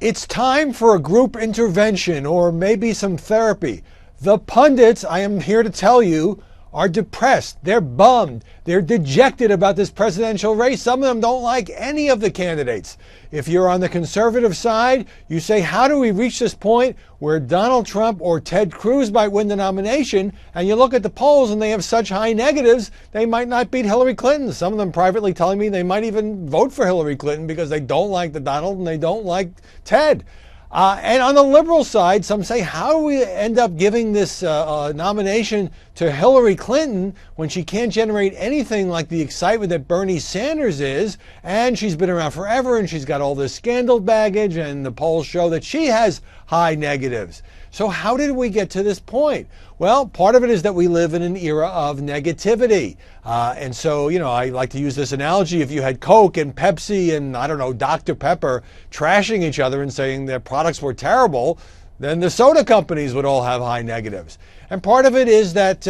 It's time for a group intervention or maybe some therapy. The pundits, I am here to tell you, are depressed. They're bummed. They're dejected about this presidential race. Some of them don't like any of the candidates. If you're on the conservative side, you say, how do we reach this point where Donald Trump or Ted Cruz might win the nomination? And you look at the polls and they have such high negatives, they might not beat Hillary Clinton. Some of them privately telling me they might even vote for Hillary Clinton because they don't like the Donald and they don't like Ted. And on the liberal side, some say, how do we end up giving this nomination to Hillary Clinton when she can't generate anything like the excitement that Bernie Sanders is? And she's been around forever and she's got all this scandal baggage and the polls show that she has high negatives. So how did we get to this point? Well, part of it is that we live in an era of negativity. And so, I like to use this analogy. If you had Coke and Pepsi and, Dr. Pepper trashing each other and saying their products were terrible, then the soda companies would all have high negatives. And part of it is that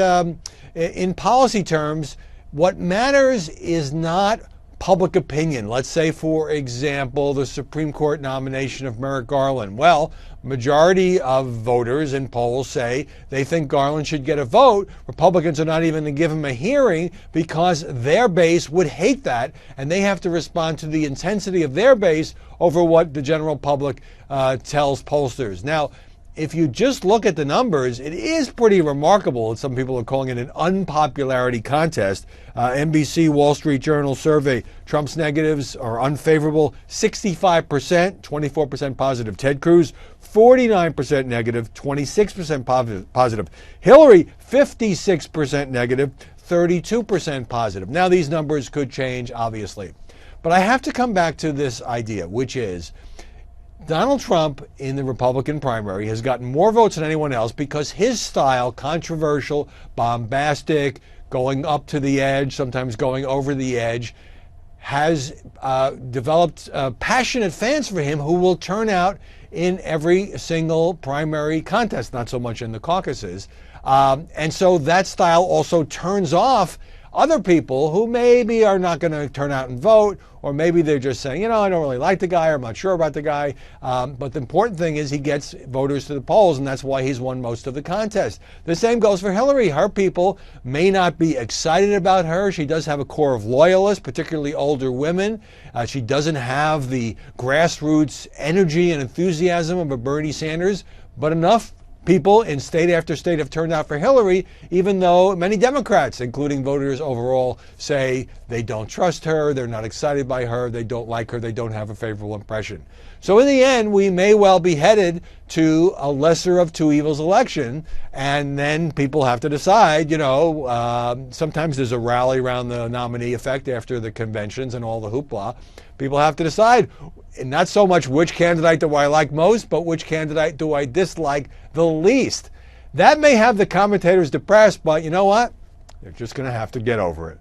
in policy terms, what matters is not public opinion. Let's say, for example, the Supreme Court nomination of Merrick Garland. Well, majority of voters in polls say they think Garland should get a vote. Republicans are not even going to give him a hearing because their base would hate that, and they have to respond to the intensity of their base over what the general public tells pollsters. Now, if you just look at the numbers, it is pretty remarkable. Some people are calling it an unpopularity contest. NBC Wall Street Journal survey, Trump's negatives are unfavorable, 65%, 24% positive. Ted Cruz, 49% negative, 26% positive. Hillary, 56% negative, 32% positive. Now, these numbers could change, obviously. But I have to come back to this idea, which is Donald Trump in the Republican primary has gotten more votes than anyone else because his style, controversial, bombastic, going up to the edge, sometimes going over the edge, has developed passionate fans for him who will turn out in every single primary contest, not so much in the caucuses. And so that style also turns off other people who maybe are not going to turn out and vote, or maybe they're just saying, I don't really like the guy, or I'm not sure about the guy. But the important thing is he gets voters to the polls, and that's why he's won most of the contest. The same goes for Hillary. Her people may not be excited about her. She does have a core of loyalists, particularly older women. She doesn't have the grassroots energy and enthusiasm of a Bernie Sanders, but enough people in state after state have turned out for Hillary, even though many Democrats, including voters overall, say they don't trust her, they're not excited by her, they don't like her, they don't have a favorable impression. So in the end, we may well be headed to a lesser of two evils election, and then people have to decide, sometimes there's a rally around the nominee effect after the conventions and all the hoopla. People have to decide not so much which candidate do I like most, but which candidate do I dislike the least. That may have the commentators depressed, but you know what? They're just going to have to get over it.